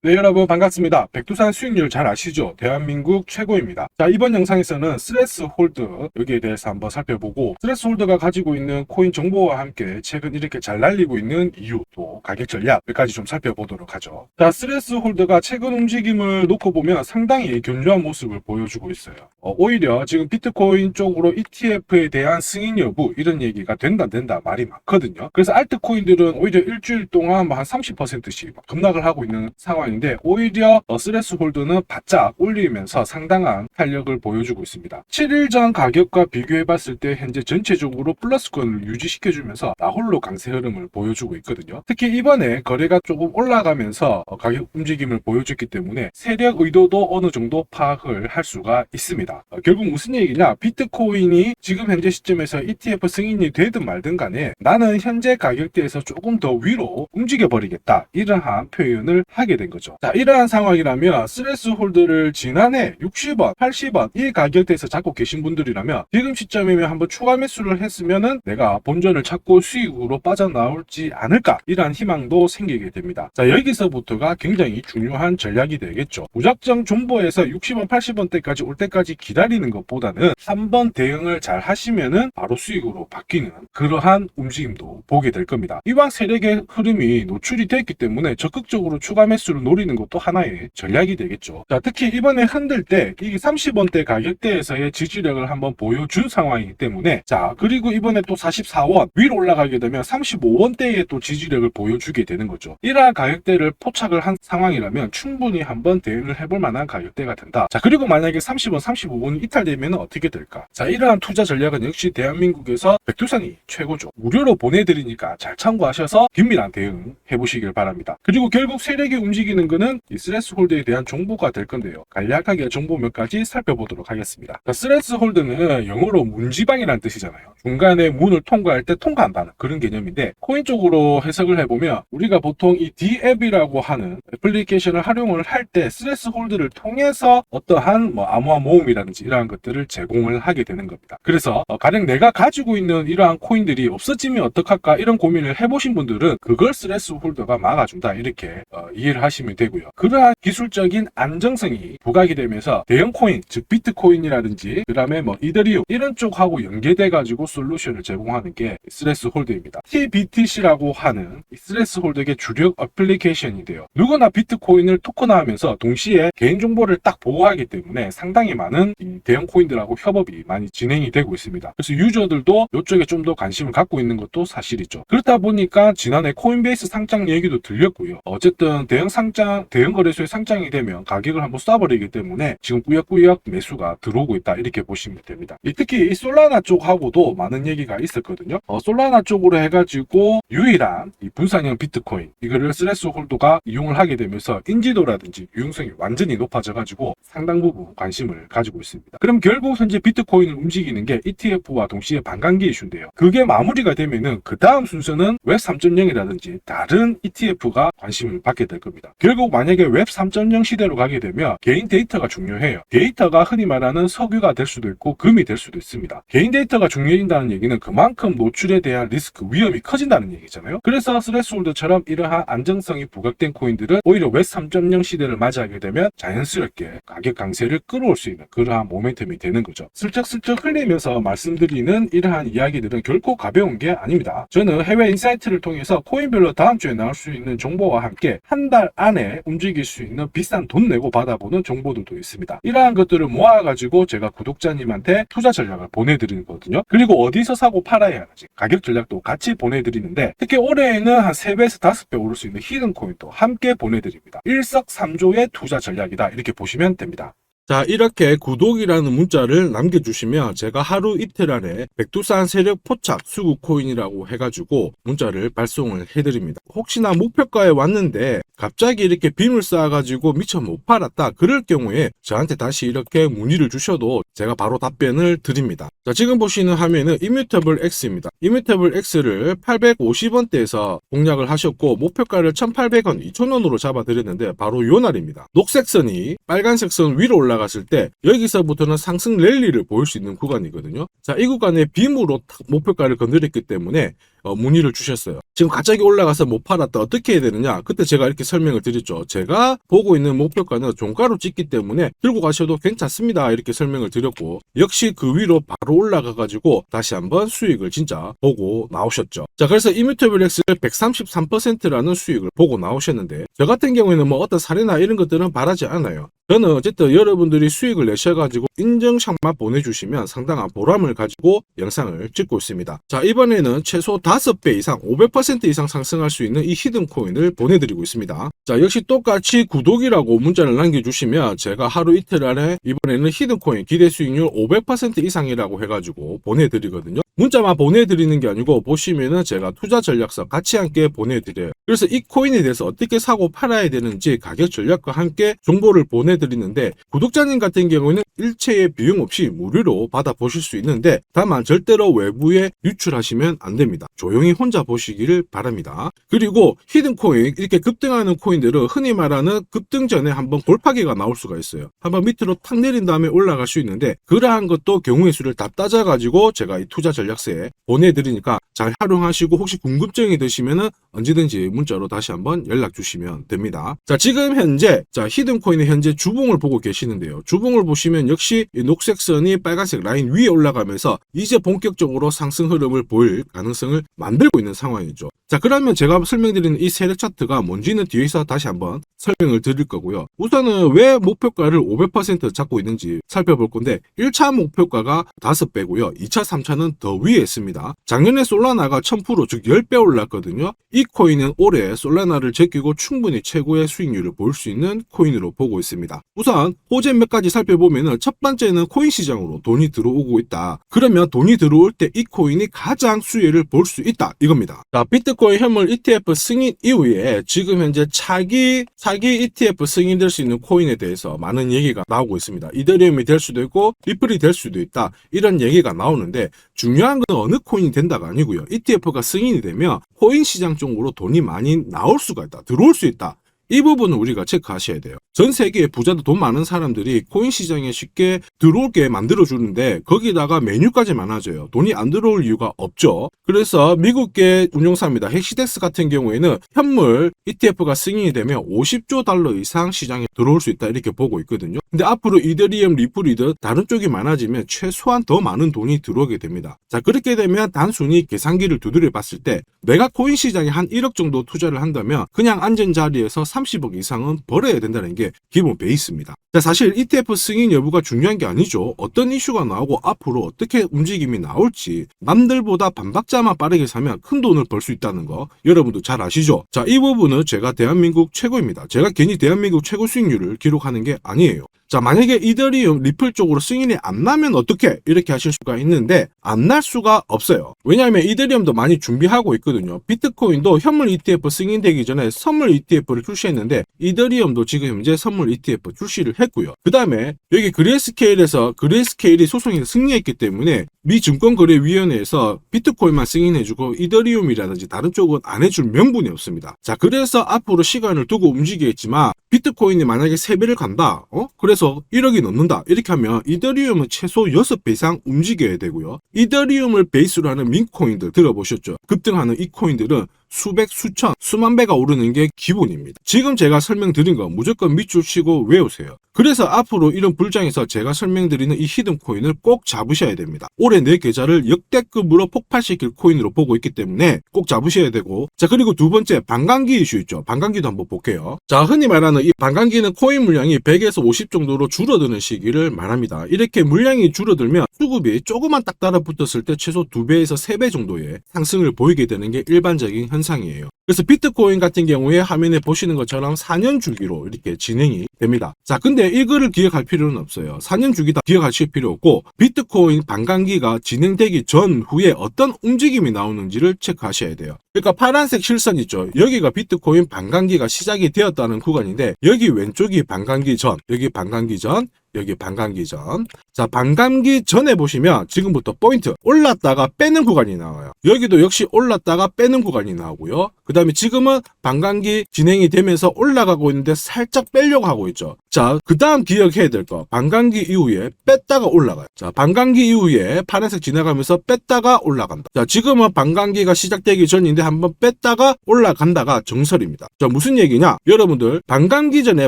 네, 여러분 반갑습니다. 백두산 수익률 잘 아시죠? 대한민국 최고입니다. 자, 이번 영상에서는 스레스 홀드 여기에 대해서 한번 살펴보고, 스레스 홀드가 가지고 있는 코인 정보와 함께 최근 이렇게 잘 날리고 있는 이유, 또 가격 전략 몇 가지 좀 살펴보도록 하죠. 자, 스레스 홀드가 최근 움직임을 놓고 보면 상당히 견조한 모습을 보여주고 있어요. 오히려 지금 비트코인 쪽으로 ETF에 대한 승인 여부 이런 얘기가 된다 말이 많거든요. 그래서 알트코인들은 오히려 일주일 동안 한 30%씩 급락을 하고 있는 상황인데, 오히려 스레스 홀드는 바짝 올리면서 상당한 탄력을 보여주고 있습니다. 7일 전 가격과 비교해 봤을 때 현재 전체적으로 플러스권을 유지시켜주면서 나홀로 강세 흐름을 보여주고 있거든요. 특히 이번에 거래가 조금 올라가면서 가격 움직임을 보여줬기 때문에 세력 의도도 어느 정도 파악을 할 수가 있습니다. 결국 무슨 얘기냐, 비트코인이 지금 현재 시점에서 ETF 승인이 되든 말든 간에 나는 현재 가격대에서 조금 더 위로 움직여 버리겠다, 이러한 표현을 하게 된 거죠. 자, 이러한 상황이라면 스레스 홀드를 지난해 60원, 80원 이 가격대에서 잡고 계신 분들이라면 지금 시점이면 한번 추가 매수를 했으면은 내가 본전을 찾고 수익으로 빠져나올지 않을까, 이러한 희망도 생기게 됩니다. 자, 여기서부터가 굉장히 중요한 전략이 되겠죠. 무작정 존버에서 60원, 80원대까지 올 때까지 기다리는 것보다는 한번 대응을 잘 하시면은 바로 수익으로 바뀌는 그러한 움직임도 보게 될 겁니다. 이왕 세력의 흐름이 노출이 됐기 때문에 적극적으로 추가 매수를 노리는 것도 하나의 전략이 되겠죠. 자, 특히 이번에 흔들 때 이게 30원대 가격대에서의 지지력을 한번 보여준 상황이기 때문에, 자, 그리고 이번에 또 44원 위로 올라가게 되면 35원대에 또 지지력을 보여주게 되는 거죠. 이러한 가격대를 포착을 한 상황이라면 충분히 한번 대응을 해볼 만한 가격대가 된다. 자, 그리고 만약에 30원, 35원이 이탈되면 어떻게 될까? 자, 이러한 투자 전략은 역시 대한민국에서 백두산이 최고죠. 무료로 보내드리니까 잘 참고하셔서 긴밀한 대응 해보시길 바랍니다. 그리고 결국 세력이 움직이는 거는 이 스레스 홀드에 대한 정보가 될 건데요. 간략하게 정보 몇 가지 살펴보도록 하겠습니다. 자, 스레스 홀드는 영어로 문지방이라는 뜻이잖아요. 중간에 문을 통과할 때 통과한다는 그런 개념인데, 코인 쪽으로 해석을 해보면 우리가 보통 이 D앱이라고 하는 애플리케이션을 활용을 할 때 스레스 홀드를 통해서 어떠한 암호화 모음이라든지 이러한 것들을 제공을 하게 되는 겁니다. 그래서 가령 내가 가지고 있는 이러한 코인들이 없어지면 어떡할까, 이런 고민을 해보신 분들은 그걸 스레스 홀더가 막아준다, 이렇게 이해를 하시면 되고요. 그러한 기술적인 안정성이 부각이 되면서 대형 코인, 즉 비트코인이라든지 그 다음에 이더리움 이런 쪽하고 연계돼 가지고 솔루션을 제공하는 게 스레스 홀더입니다. TBTC라고 하는 스레스 홀더의 주력 애플리케이션인데요. 누구나 비트코인을 토큰화하면서 동시에 개인정보를 딱 보호하기 때문에 상당히 많은 대형 코인들하고 협업이 많이 진행이 되고 있습니다. 그래서 유저들도 이쪽에 좀 더 관심을 갖고 있는 것도 사실이죠. 그렇다 보니까 지난해 코인베이스 상장 얘기도 들렸고요. 어쨌든 대형 거래소에 상장이 되면 가격을 한번 쏴버리기 때문에 지금 꾸역꾸역 매수가 들어오고 있다, 이렇게 보시면 됩니다. 특히 이 솔라나 쪽하고도 많은 얘기가 있었거든요. 솔라나 쪽으로 해가지고 유일한 이 분산형 비트코인 이거를 스레스 홀더가 이용을 하게 되면서 인지도라든지 유용성이 완전히 높아져가지고 상당 부분 관심을 가지고 있습니다. 그럼 결국 현재 비트코인을 움직이는 게 ETF와 동시에 반감기 이슈인데요. 그게 마무리가 되면은 그 다음 순서는 웹 3.0이라든지 다른 ETF가 관심을 받게 될 겁니다. 결국 만약에 웹 3.0 시대로 가게 되면 개인 데이터가 중요해요. 데이터가 흔히 말하는 석유가 될 수도 있고 금이 될 수도 있습니다. 개인 데이터가 중요해진다는 얘기는 그만큼 노출에 대한 리스크, 위험이 커진다는 얘기잖아요. 그래서 스레스 홀더처럼 이러한 안정성이 부각된 코인들은 오히려 웹 3.0 시대를 맞이하게 되면 자연스럽게 가격 강세를 끌어올 수 있는 그러한 모멘텀이 되는 거죠. 슬쩍슬쩍 흘리면서 말씀드리는 이러한 이야기들은 결코 가벼운 게 아닙니다. 저는 해외 인사이트를 통해서 코인별로 다음 주에 나올 수 있는 정보와 함께 한 달 안에 움직일 수 있는 비싼 돈 내고 받아보는 정보들도 있습니다. 이러한 것들을 모아가지고 제가 구독자님한테 투자 전략을 보내드리는 거거든요. 그리고 어디서 사고 팔아야 하는지 가격 전략도 같이 보내드리는데, 특히 올해에는 한 3배에서 5배 오를 수 있는 히든 코인도 함께 보내드립니다. 일석삼조의 투자 전략이다, 이렇게 보시면 됩니다. 자, 이렇게 구독이라는 문자를 남겨주시면 제가 하루 이틀 안에 백두산 세력 포착 수급 코인이라고 해가지고 문자를 발송을 해드립니다. 혹시나 목표가에 왔는데 갑자기 이렇게 빔을 쌓아가지고 미처 못 팔았다, 그럴 경우에 저한테 다시 이렇게 문의를 주셔도 제가 바로 답변을 드립니다. 자, 지금 보시는 화면은 이뮤터블 X입니다. 이뮤터블 X를 850원대에서 공략을 하셨고 목표가를 1800원, 2000원으로 잡아드렸는데 바로 요 날입니다. 녹색 선이 빨간색 선 위로 올라갔을 때 여기서부터는 상승 랠리를 보일 수 있는 구간이거든요. 자, 이 구간에 빔으로 목표가를 건드렸기 때문에 문의를 주셨어요. 지금 갑자기 올라가서 못 팔았다 어떻게 해야 되느냐, 그때 제가 이렇게 설명을 드렸죠. 제가 보고 있는 목표가는 종가로 찍기 때문에 들고 가셔도 괜찮습니다 이렇게 설명을 드렸고, 역시 그 위로 바로 올라가 가지고 다시 한번 수익을 진짜 보고 나오셨죠. 자, 그래서 이뮤테이블 X를 133%라는 수익을 보고 나오셨는데, 저 같은 경우에는 뭐 어떤 사례나 이런 것들은 바라지 않아요. 저는 어쨌든 여러분들이 수익을 내셔가지고 인증샷만 보내주시면 상당한 보람을 가지고 영상을 찍고 있습니다. 자, 이번에는 최소 5배 이상 500% 이상 상승할 수 있는 이 히든코인을 보내드리고 있습니다. 자, 역시 똑같이 구독이라고 문자를 남겨주시면 제가 하루 이틀 안에 이번에는 히든코인 기대 수익률 500% 이상이라고 해가지고 보내드리거든요. 문자만 보내드리는 게 아니고 보시면은 제가 투자 전략서 같이 함께 보내드려요. 그래서 이 코인에 대해서 어떻게 사고 팔아야 되는지 가격 전략과 함께 정보를 보내드리는데, 구독자님 같은 경우는 일체의 비용 없이 무료로 받아보실 수 있는데, 다만 절대로 외부에 유출하시면 안 됩니다. 조용히 혼자 보시기를 바랍니다. 그리고 히든코인, 이렇게 급등하는 코인들은 흔히 말하는 급등 전에 한번 골파기가 나올 수가 있어요. 한번 밑으로 탁 내린 다음에 올라갈 수 있는데, 그러한 것도 경우의 수를 다 따져가지고 제가 이 투자 전략서에 보내드리니까 잘 활용하시고, 혹시 궁금증이 드시면은 언제든지 문자로 다시 한번 연락 주시면 됩니다. 자, 지금 현재 히든코인의 현재 주봉을 보고 계시는데요. 주봉을 보시면 역시 이 녹색 선이 빨간색 라인 위에 올라가면서 이제 본격적으로 상승 흐름을 보일 가능성을 만들고 있는 상황이죠. 자, 그러면 제가 설명드리는 이 세력 차트가 뭔지는 뒤에서 다시 한번 설명을 드릴 거고요. 우선은 왜 목표가를 500% 잡고 있는지 살펴볼 건데, 1차 목표가가 5배고요. 2차, 3차는 더 위에 있습니다. 작년에 솔라나가 1000%, 즉 10배 올랐거든요. 이 코인은 올해 솔라나를 제끼고 충분히 최고의 수익률을 볼 수 있는 코인으로 보고 있습니다. 우선 호재 몇 가지 살펴보면, 첫 번째는 코인 시장으로 돈이 들어오고 있다. 그러면 돈이 들어올 때 이 코인이 가장 수혜를 볼 수 있다 이겁니다. 자, 비트코인 현물 ETF 승인 이후에 지금 현재 사기 ETF 승인될 수 있는 코인에 대해서 많은 얘기가 나오고 있습니다. 이더리움이 될 수도 있고 리플이 될 수도 있다, 이런 얘기가 나오는데, 중요한 건 어느 코인이 된다가 아니고요. ETF가 승인이 되면 코인 시장 쪽으로 돈이 많이 나올 수가 있다, 들어올 수 있다. 이 부분은 우리가 체크하셔야 돼요. 전 세계의 부자도 돈 많은 사람들이 코인 시장에 쉽게 들어오게 만들어주는데, 거기다가 메뉴까지 많아져요. 돈이 안 들어올 이유가 없죠. 그래서 미국계 운용사입니다. 헥시덱스 같은 경우에는 현물 ETF가 승인이 되면 50조 달러 이상 시장에 들어올 수 있다 이렇게 보고 있거든요. 근데 앞으로 이더리움, 리플이든 다른 쪽이 많아지면 최소한 더 많은 돈이 들어오게 됩니다. 자, 그렇게 되면 단순히 계산기를 두드려 봤을 때 내가 코인 시장에 한 1억 정도 투자를 한다면 그냥 앉은 자리에서 30억 이상은 벌어야 된다는 게 기본 베이스입니다. 자, 사실 ETF 승인 여부가 중요한 게 아니죠. 어떤 이슈가 나오고 앞으로 어떻게 움직임이 나올지, 남들보다 반박자만 빠르게 사면 큰 돈을 벌 수 있다는 거 여러분도 잘 아시죠? 자, 이 부분은 제가 대한민국 최고입니다. 제가 괜히 대한민국 최고 수익률을 기록하는 게 아니에요. 자, 만약에 이더리움, 리플 쪽으로 승인이 안 나면 어떻게? 이렇게 하실 수가 있는데, 안 날 수가 없어요. 왜냐하면 이더리움도 많이 준비하고 있거든요. 비트코인도 현물 ETF 승인되기 전에 선물 ETF를 출시했는데, 이더리움도 지금 현재 선물 ETF 출시를 했고요. 그 다음에 여기 그레이스케일이 소송에서 승리했기 때문에 미 증권거래위원회에서 비트코인만 승인해주고 이더리움이라든지 다른 쪽은 안 해줄 명분이 없습니다. 자, 그래서 앞으로 시간을 두고 움직이겠지만, 비트코인이 만약에 3배를 간다, 그래서 1억이 넘는다, 이렇게 하면 이더리움은 최소 6배 이상 움직여야 되고요. 이더리움을 베이스로 하는 민코인들 들어보셨죠? 급등하는 이 코인들은 수백, 수천, 수만 배가 오르는 게 기본입니다. 지금 제가 설명드린 거 무조건 밑줄 치고 외우세요. 그래서 앞으로 이런 불장에서 제가 설명드리는 이 히든코인을 꼭 잡으셔야 됩니다. 올해 내 계좌를 역대급으로 폭발시킬 코인으로 보고 있기 때문에 꼭 잡으셔야 되고, 자, 그리고 두 번째 반감기 이슈 있죠. 반감기도 한번 볼게요. 자, 흔히 말하는 이 반감기는 코인 물량이 100에서 50 정도로 줄어드는 시기를 말합니다. 이렇게 물량이 줄어들면 수급이 조금만 딱 달라붙었을 때 최소 2배에서 3배 정도의 상승을 보이게 되는 게 일반적인 현상이에요. 그래서 비트코인 같은 경우에 화면에 보시는 것처럼 4년 주기로 이렇게 진행이 됩니다. 자, 근데 이거를 기억할 필요는 없어요. 4년 주기 다 기억하실 필요 없고, 비트코인 반감기가 진행되기 전후에 어떤 움직임이 나오는지를 체크하셔야 돼요. 그러니까 파란색 실선 있죠. 여기가 비트코인 반감기가 시작이 되었다는 구간인데, 여기 왼쪽이 반감기 전, 여기 반감기 전, 여기 반감기 전. 자, 반감기 전에 보시면 지금부터 포인트, 올랐다가 빼는 구간이 나와요. 여기도 역시 올랐다가 빼는 구간이 나오고요. 그 다음에 지금은 반감기 진행이 되면서 올라가고 있는데 살짝 빼려고 하고 있죠. 자, 그 다음 기억해야 될 거. 반감기 이후에 뺐다가 올라가요. 자, 반감기 이후에 파란색 지나가면서 뺐다가 올라간다. 자, 지금은 반감기가 시작되기 전인데 한번 뺐다가 올라간다가 정설입니다. 자, 무슨 얘기냐? 여러분들 반감기 전에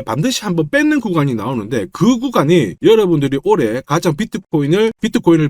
반드시 한번 뺏는 구간이 나오는데 그 구간이 여러분들이 올해 가장 비트코인을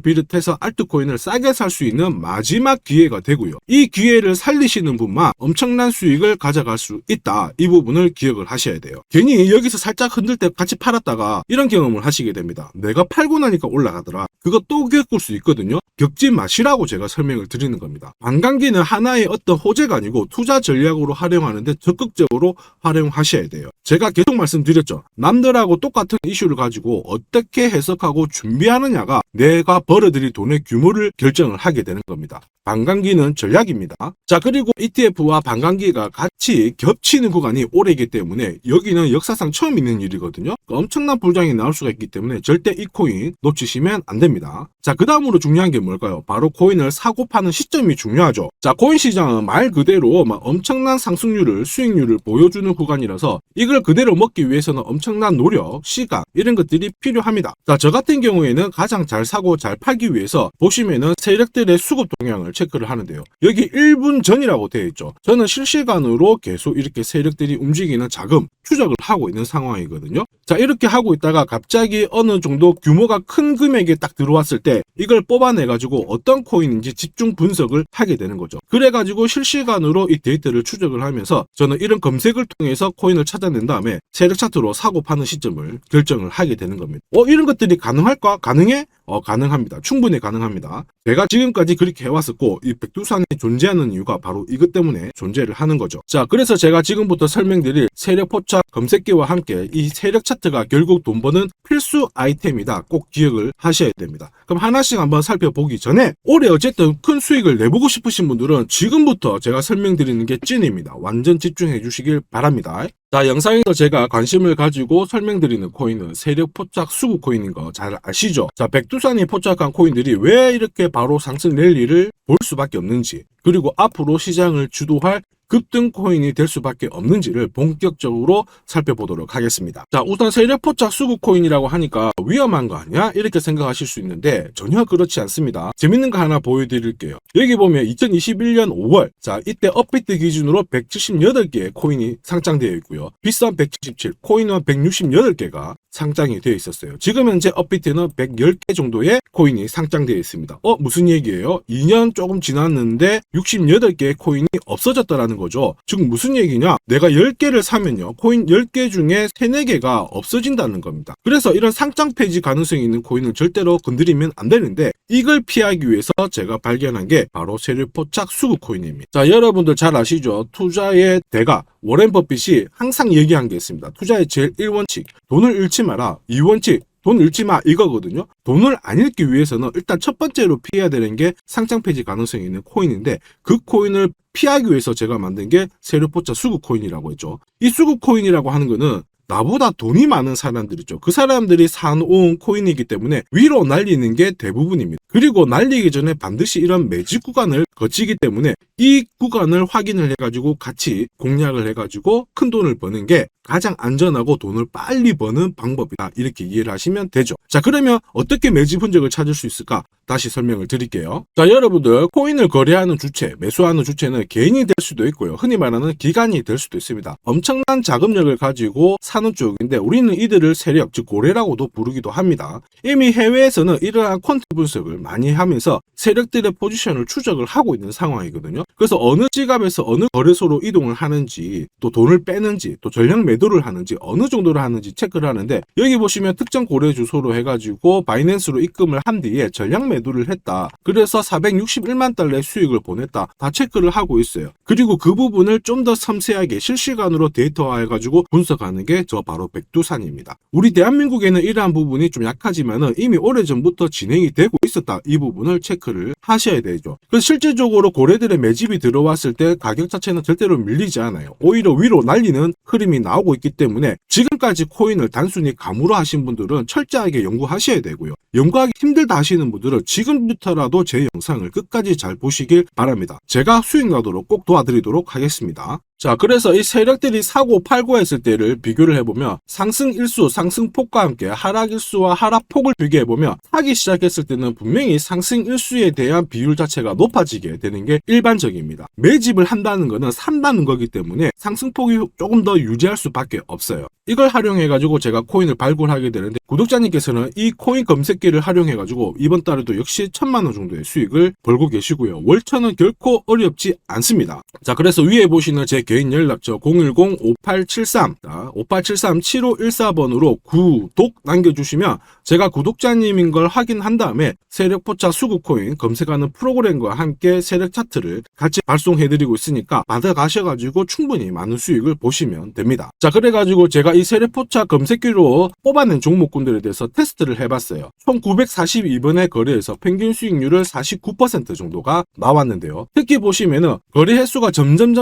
비롯해서 알트코인을 싸게 살 수 있는 마지막 기회가 되고요. 이 기회를 살리시는 분만 엄청난 수익을 가져갈 수 있다. 이 부분을 기억을 하셔야 돼요. 괜히 여기서 살짝 흔들 때 같이 팔았다가 이런 경험을 하시게 됩니다. 내가 팔고 나니까 올라가더라. 그거 또 겪을 수 있거든요. 겪지 마시라고 제가 설명을 드리는 겁니다. 반감기는 하나의 어떤 호재가 아니고 투자 전략으로 활용하는데 적극적으로 활용하셔야 돼요. 제가 계속 말씀드렸죠. 남들하고 똑같은 이슈를 가지고 어떻게 해석하고 준비하느냐가 내가 벌어들일 돈의 규모를 결정을 하게 되는 겁니다. 반감기는 전략입니다. 자, 그리고 ETF와 반감기가 같이 겹치는 구간이 올해이기 때문에 여기는 역사상 처음 있는 일이거든요. 엄청난 불장이 나올 수가 있기 때문에 절대 이 코인 놓치시면 안 됩니다. 자, 그 다음으로 중요한 게 뭘까요? 바로 코인을 사고 파는 시점이 중요하죠. 자, 코인 시장은 말 그대로 엄청난 상승률을, 수익률을 보여주는 구간이라서 이걸 그대로 먹기 위해서는 엄청난 노력, 시간 이런 것들이 필요합니다. 자, 저 같은 경우에는 가장 잘 사고 잘 팔기 위해서 보시면은 세력들의 수급 동향을 체크를 하는데요. 여기 1분 전이라고 되어 있죠. 저는 실시간으로 계속 이렇게 세력들이 움직이는 자금 추적을 하고 있는 상황이거든요. 자, 이렇게 하고 있다가 갑자기 어느 정도 규모가 큰 금액이 딱 들어왔을 때 이걸 뽑아내가지고 어떤 코인인지 집중 분석을 하게 되는 거죠. 그래가지고 실시간으로 이 데이터를 추적을 하면서 저는 이런 검색을 통해서 코인을 찾아낸 다음에 세력 차트로 사고 파는 시점을 결정을 하게 되는 겁니다. 이런 것들이 가능할까? 가능해? 가능합니다. 충분히 가능합니다. 제가 지금까지 그렇게 해왔었고 이 백두산이 존재하는 이유가 바로 이것 때문에 존재를 하는 거죠. 자, 그래서 제가 지금부터 설명드릴 세력 포착 검색기와 함께 이 세력 차트가 결국 돈 버는 필수 아이템이다. 꼭 기억을 하셔야 됩니다. 그럼 하나씩 한번 살펴보기 전에 올해 어쨌든 큰 수익을 내보고 싶으신 분들은 지금부터 제가 설명드리는 게 찐입니다. 완전 집중해 주시길 바랍니다. 자, 영상에서 제가 관심을 가지고 설명드리는 코인은 세력 포착 수구 코인인 거 잘 아시죠? 자, 백두산이 포착한 코인들이 왜 이렇게 바로 상승 랠리를 볼 수밖에 없는지, 그리고 앞으로 시장을 주도할 급등 코인이 될 수밖에 없는지를 본격적으로 살펴보도록 하겠습니다. 자, 우선 세력 포착 수구 코인이라고 하니까 위험한 거 아니야? 이렇게 생각하실 수 있는데 전혀 그렇지 않습니다. 재밌는 거 하나 보여드릴게요. 여기 보면 2021년 5월, 자, 이때 업비트 기준으로 178개의 코인이 상장되어 있고요. 비싼 177, 코인은 168개가 상장이 되어 있었어요. 지금 현재 업비트는 110개 정도의 코인이 상장되어 있습니다. 무슨 얘기예요? 2년 조금 지났는데 68개의 코인이 없어졌다라는 거죠. 즉 무슨 얘기냐? 내가 10개를 사면요, 코인 10개 중에 3, 4개가 없어진다는 겁니다. 그래서 이런 상장 폐지 가능성이 있는 코인은 절대로 건드리면 안 되는데 이걸 피하기 위해서 제가 발견한 게 바로 세력 포착 수구 코인입니다. 자, 여러분들 잘 아시죠? 투자의 대가 워렌 버핏이 항상 얘기한 게 있습니다. 투자의 제일 1원칙, 돈을 잃지 마라. 2원칙, 돈 잃지 마, 이거거든요. 돈을 안 잃기 위해서는 일단 첫 번째로 피해야 되는 게 상장 폐지 가능성이 있는 코인인데 그 코인을 피하기 위해서 제가 만든 게 세력 포착 수구 코인이라고 했죠. 이 수구 코인이라고 하는 거는 나보다 돈이 많은 사람들이죠. 그 사람들이 사놓은 코인이기 때문에 위로 날리는 게 대부분입니다. 그리고 날리기 전에 반드시 이런 매집 구간을 거치기 때문에 이 구간을 확인을 해가지고 같이 공략을 해가지고 큰 돈을 버는 게 가장 안전하고 돈을 빨리 버는 방법이다. 이렇게 이해를 하시면 되죠. 자, 그러면 어떻게 매집 흔적을 찾을 수 있을까? 다시 설명을 드릴게요. 자, 여러분들 코인을 거래하는 주체, 매수하는 주체는 개인이 될 수도 있고요. 흔히 말하는 기관이 될 수도 있습니다. 엄청난 자금력을 가지고 사는 쪽인데 우리는 이들을 세력, 즉 고래라고도 부르기도 합니다. 이미 해외에서는 이러한 퀀트 분석을 많이 하면서 세력들의 포지션을 추적을 하고 있는 상황이거든요. 그래서 어느 지갑에서 어느 거래소로 이동을 하는지, 또 돈을 빼는지, 또 전량 매도를 하는지, 어느 정도를 하는지 체크를 하는데 여기 보시면 특정 거래 주소로 해가지고 바이낸스로 입금을 한 뒤에 전량 매도를 했다. 그래서 461만 달러의 수익을 보냈다. 다 체크를 하고 있어요. 그리고 그 부분을 좀 더 섬세하게 실시간으로 데이터화해가지고 분석하는 게 저 바로 백두산입니다. 우리 대한민국에는 이러한 부분이 좀 약하지만은 이미 오래전부터 진행이 되고 있었다. 이 부분을 체크를 하셔야 되죠. 그래서 실질적으로 고래들의 매집이 들어왔을 때 가격 자체는 절대로 밀리지 않아요. 오히려 위로 날리는 흐름이 나오고 있기 때문에 지금까지 코인을 단순히 감으로 하신 분들은 철저하게 연구하셔야 되고요. 연구하기 힘들다 하시는 분들은 지금부터라도 제 영상을 끝까지 잘 보시길 바랍니다. 제가 수익 나도록 꼭 도와드리도록 하겠습니다. 자, 그래서 이 세력들이 사고 팔고 했을 때를 비교를 해보면 상승 일수, 상승폭과 함께 하락 일수와 하락폭을 비교해보면 사기 시작했을 때는 분명히 상승 일수에 대한 비율 자체가 높아지게 되는 게 일반적입니다. 매집을 한다는 거는 산다는 거기 때문에 상승폭이 조금 더 유지할 수밖에 없어요. 이걸 활용해가지고 제가 코인을 발굴하게 되는데 구독자님께서는 이 코인 검색기를 활용해가지고 이번 달에도 역시 1000만원 정도의 수익을 벌고 계시고요. 월천은 결코 어렵지 않습니다. 자, 그래서 위에 보시는 제 개인 연락처 010-5873-7514번으로 구독 남겨주시면 제가 구독자님인 걸 확인한 다음에 세력포차 수급코인 검색하는 프로그램과 함께 세력 차트를 같이 발송해드리고 있으니까 받아가셔가지고 충분히 많은 수익을 보시면 됩니다. 자, 그래가지고 제가 이 세력포차 검색기로 뽑아낸 종목군들에 대해서 테스트를 해봤어요. 총 942번의 거래에서 평균 수익률을 49% 정도가 나왔는데요. 특히 보시면은 거래 횟수가 점점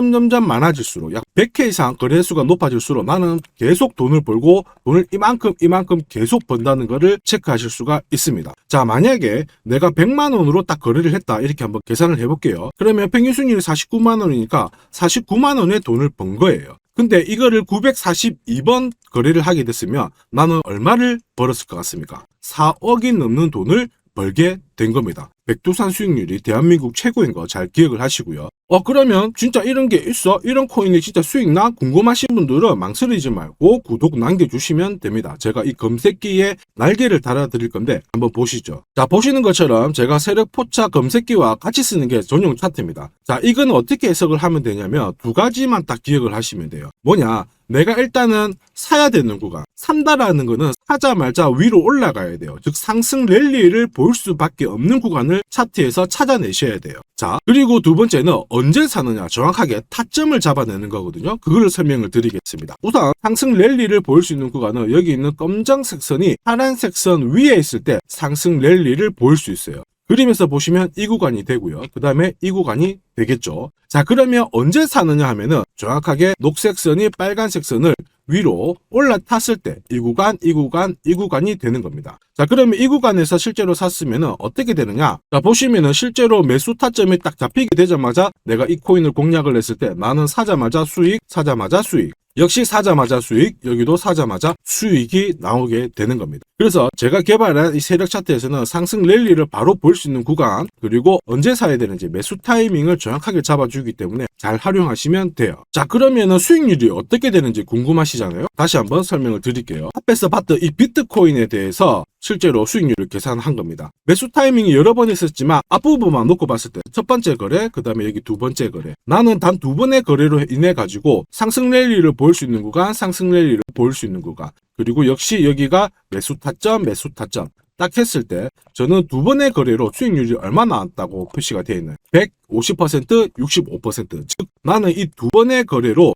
많아질수록 약 100회 이상 거래 횟수가 높아질수록 나는 계속 돈을 벌고 돈을 이만큼 계속 번다는 거를 체크하실 수가 있습니다. 자, 만약에 내가 100만원으로 딱 거래를 했다 이렇게 한번 계산을 해볼게요. 그러면 평균 수익률이 49만원이니까 49만원의 돈을 번 거예요. 근데 이거를 942번 거래를 하게 됐으면 나는 얼마를 벌었을 것 같습니까? 4억이 넘는 돈을 벌게 된 겁니다. 백두산 수익률이 대한민국 최고인 거 잘 기억을 하시고요. 그러면 진짜 이런 게 있어? 이런 코인이 진짜 수익 나? 궁금하신 분들은 망설이지 말고 구독 남겨주시면 됩니다. 제가 이 검색기에 날개를 달아드릴 건데 한번 보시죠. 자, 보시는 것처럼 제가 세력포차 검색기와 같이 쓰는 게 전용 차트입니다. 자, 이건 어떻게 해석을 하면 되냐면 두 가지만 딱 기억을 하시면 돼요. 뭐냐? 내가 일단은 사야 되는 구간, 산다라는 거는 사자마자 위로 올라가야 돼요. 즉 상승 랠리를 볼 수밖에 없는 구간을 차트에서 찾아내셔야 돼요. 자, 그리고 두 번째는 언제 사느냐, 정확하게 타점을 잡아내는 거거든요. 그걸 설명을 드리겠습니다. 우선 상승 랠리를 볼 수 있는 구간은 여기 있는 검정색 선이 파란색 선 위에 있을 때 상승 랠리를 볼 수 있어요. 그림에서 보시면 이 구간이 되고요. 그 다음에 이 구간이 되겠죠. 자, 그러면 언제 사느냐 하면은 정확하게 녹색 선이 빨간색 선을 위로 올라탔을 때 이 구간이 되는 겁니다. 자, 그러면 이 구간에서 실제로 샀으면은 어떻게 되느냐? 자, 보시면은 실제로 매수 타점이 딱 잡히게 되자마자 내가 이 코인을 공략을 했을 때 나는 사자마자 수익, 사자마자 수익. 역시 사자마자 수익, 여기도 사자마자 수익이 나오게 되는 겁니다. 그래서 제가 개발한 이 세력 차트에서는 상승 랠리를 바로 볼 수 있는 구간, 그리고 언제 사야 되는지 매수 타이밍을 정확하게 잡아주기 때문에 잘 활용하시면 돼요. 자, 그러면은 수익률이 어떻게 되는지 궁금하시잖아요. 다시 한번 설명을 드릴게요. 앞에서 봤던 이 비트코인에 대해서 실제로 수익률을 계산한 겁니다. 매수 타이밍이 여러 번 있었지만 앞부분만 놓고 봤을 때 첫 번째 거래, 그 다음에 여기 두 번째 거래. 나는 단 두 번의 거래로 인해 가지고 상승 랠리를 볼 수 있는 구간, 상승 랠리를 볼 수 있는 구간. 그리고 역시 여기가 매수 타점 딱 했을 때 저는 두 번의 거래로 수익률이 얼마나 나왔다고 표시가 되어 있나요? 150%, 65%. 즉 나는 이 두 번의 거래로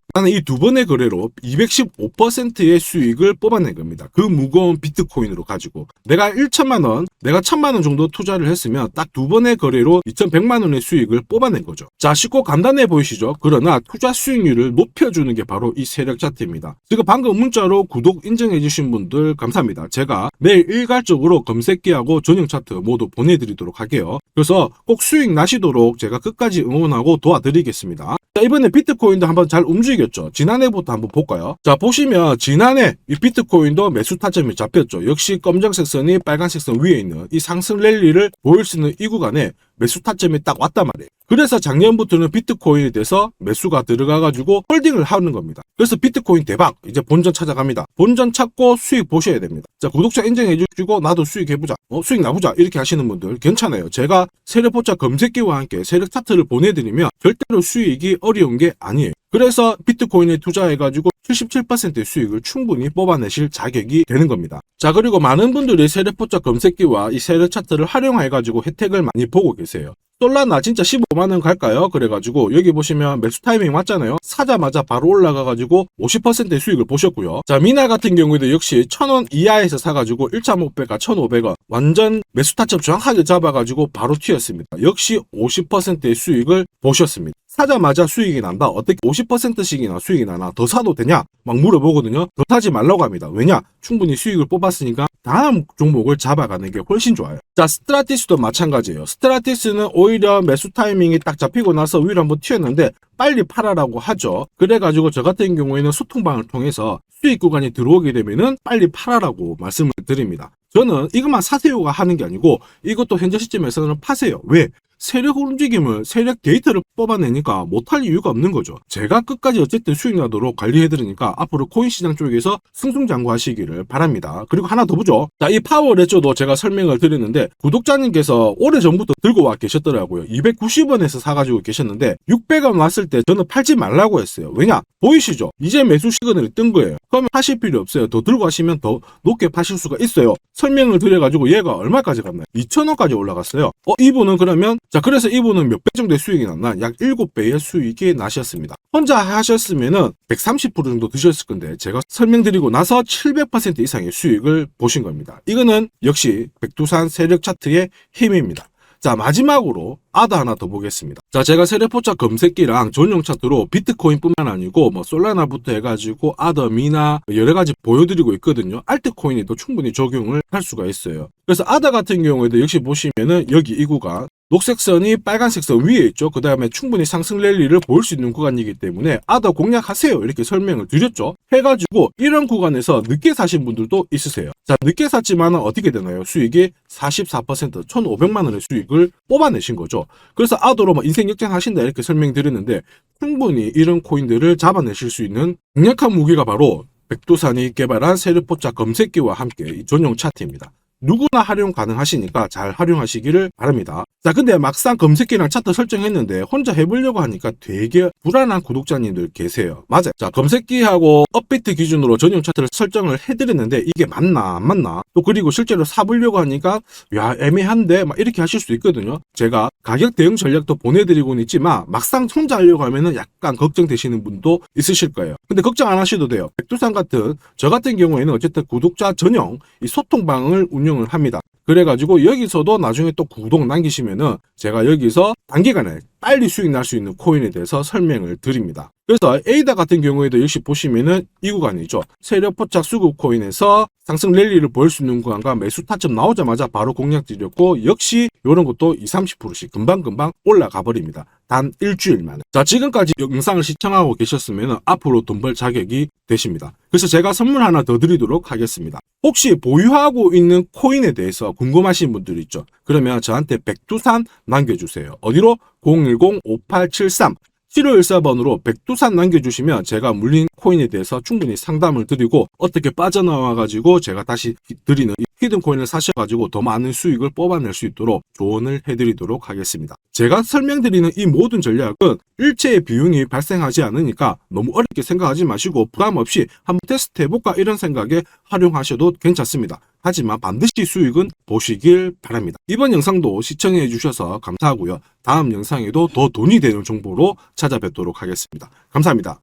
215%의 수익을 뽑아낸 겁니다. 그 무거운 비트코인으로 가지고 내가 1000만원 정도 투자를 했으면 딱 두 번의 거래로 2100만원의 수익을 뽑아낸 거죠. 자, 쉽고 간단해 보이시죠? 그러나 투자 수익률을 높여주는 게 바로 이 세력 차트입니다. 지금 방금 문자로 구독 인정해 주신 분들 감사합니다. 제가 내일 일괄적으로 검색기하고 전용 차트 모두 보내드리도록 할게요. 그래서 꼭 수익 나시도록 제가 끝까지 응원하고 도와드리겠습니다. 자, 이번에 비트코인도 한번 잘 움직였죠. 지난해부터 한번 볼까요? 자, 보시면 지난해 이 비트코인도 매수 타점이 잡혔죠. 역시 검정색 선이 빨간색 선 위에 있는 이 상승 랠리를 보일 수 있는 이 구간에 매수 타점이 딱 왔단 말이에요. 그래서 작년부터는 비트코인에 대해서 매수가 들어가가지고 홀딩을 하는 겁니다. 그래서 비트코인 대박, 이제 본전 찾아갑니다. 본전 찾고 수익 보셔야 됩니다. 자, 구독자 인정해 주시고 나도 수익해보자, 수익 나보자 이렇게 하시는 분들 괜찮아요. 제가 세력포차 검색기와 함께 세력 차트를 보내드리면 절대로 수익이 어려운 게 아니에요. 그래서 비트코인에 투자해가지고 77%의 수익을 충분히 뽑아내실 자격이 되는 겁니다. 자, 그리고 많은 분들이 세력포차 검색기와 이 세력 차트를 활용해가지고 혜택을 많이 보고 계세요. 솔라나 진짜 15만원 갈까요? 그래가지고 여기 보시면 매수 타이밍 맞잖아요. 사자마자 바로 올라가가지고 50%의 수익을 보셨고요. 자, 미나 같은 경우에도 역시 1000원 이하에서 사가지고 1차 목표가 1500원 완전 매수 타점 정확하게 잡아가지고 바로 튀었습니다. 역시 50%의 수익을 보셨습니다. 사자마자 수익이 난다. 어떻게 50%씩이나 수익이 나나? 더 사도 되냐? 막 물어보거든요. 더 사지 말라고 합니다. 왜냐? 충분히 수익을 뽑았으니까 다음 종목을 잡아가는 게 훨씬 좋아요. 자, 스트라티스도 마찬가지예요. 스트라티스는 오히려 매수 타이밍이 딱 잡히고 나서 위로 한번 튀었는데 빨리 팔아라고 하죠. 그래가지고 저 같은 경우에는 소통방을 통해서 수익 구간이 들어오게 되면은 빨리 팔아라고 말씀을 드립니다. 저는 이것만 사세요가 하는 게 아니고 이것도 현재 시점에서는 파세요. 왜? 세력 움직임을, 세력 데이터를 뽑아내니까 못할 이유가 없는 거죠. 제가 끝까지 어쨌든 수익 나도록 관리해드리니까 앞으로 코인 시장 쪽에서 승승장구하시기를 바랍니다. 그리고 하나 더 보죠. 자, 이 파워레저도 제가 설명을 드렸는데 구독자님께서 오래전부터 들고 와 계셨더라고요. 290원에서 사가지고 계셨는데 600원 왔을 때 저는 팔지 말라고 했어요. 왜냐? 보이시죠? 이제 매수 시그널이 뜬 거예요. 그러면 하실 필요 없어요. 더 들고 가시면 더 높게 파실 수가 있어요. 설명을 드려가지고 얘가 얼마까지 갔나요? 2,000원까지 올라갔어요. 이분은 그러면 자, 그래서 이분은 몇 배 정도의 수익이 났나? 약 7배의 수익이 나셨습니다. 혼자 하셨으면은 130% 정도 드셨을 건데 제가 설명드리고 나서 700% 이상의 수익을 보신 겁니다. 이거는 역시 백두산 세력 차트의 힘입니다. 자, 마지막으로 아더 하나 더 보겠습니다. 자, 제가 세력포착 검색기랑 전용 차트로 비트코인뿐만 아니고 뭐 솔라나부터 해가지고 아더, 미나 여러 가지 보여드리고 있거든요. 알트코인에도 충분히 적용을 할 수가 있어요. 그래서 아더 같은 경우에도 역시 보시면은 여기 이 구간 녹색 선이 빨간색 선 위에 있죠. 그 다음에 충분히 상승 랠리를 보일 수 있는 구간이기 때문에 아더 공략하세요. 이렇게 설명을 드렸죠. 해가지고 이런 구간에서 늦게 사신 분들도 있으세요. 자, 늦게 샀지만 어떻게 되나요? 수익이 44% 1,500만 원의 수익을 뽑아내신 거죠. 그래서 아더로 뭐 인생 역전하신다 이렇게 설명드렸는데 충분히 이런 코인들을 잡아내실 수 있는 강력한 무기가 바로 백두산이 개발한 세력포착 검색기와 함께 이 전용 차트입니다. 누구나 활용 가능하시니까 잘 활용하시기를 바랍니다. 자, 근데 막상 검색기랑 차트 설정했는데 혼자 해보려고 하니까 되게 불안한 구독자님들 계세요. 맞아요. 자, 검색기하고 업비트 기준으로 전용 차트를 설정을 해드렸는데 이게 맞나 안 맞나? 또 그리고 실제로 사보려고 하니까 야, 애매한데 막 이렇게 하실 수 있거든요. 제가 가격 대응 전략도 보내드리고는 있지만 막상 혼자 하려고 하면은 약간 걱정되시는 분도 있으실 거예요. 근데 걱정 안 하셔도 돼요. 백두산 같은 저 같은 경우에는 어쨌든 구독자 전용 이 소통방을 운영을 합니다. 그래가지고 여기서도 나중에 또 구독 남기시면은 제가 여기서 단기간에 빨리 수익 날 수 있는 코인에 대해서 설명을 드립니다. 그래서 에이다 같은 경우에도 역시 보시면은 이 구간이죠. 세력 포착 수급 코인에서 상승 랠리를 보일 수 있는 구간과 매수 타점 나오자마자 바로 공략 드렸고 역시 이런 것도 20-30%씩 금방금방 올라가 버립니다. 단 일주일 만에. 자, 지금까지 영상을 시청하고 계셨으면 앞으로 돈 벌 자격이 되십니다. 그래서 제가 선물 하나 더 드리도록 하겠습니다. 혹시 보유하고 있는 코인에 대해서 궁금하신 분들 있죠? 그러면 저한테 백두산 남겨주세요. 어디로? 010-5873 7514번으로 백두산 남겨주시면 제가 물린 코인에 대해서 충분히 상담을 드리고 어떻게 빠져나와가지고 제가 다시 드리는 히든 코인을 사셔가지고 더 많은 수익을 뽑아낼 수 있도록 조언을 해드리도록 하겠습니다. 제가 설명드리는 이 모든 전략은 일체의 비용이 발생하지 않으니까 너무 어렵게 생각하지 마시고 부담 없이 한번 테스트 해볼까 이런 생각에 활용하셔도 괜찮습니다. 하지만 반드시 수익은 보시길 바랍니다. 이번 영상도 시청해 주셔서 감사하고요. 다음 영상에도 더 돈이 되는 정보로 찾아뵙도록 하겠습니다. 감사합니다.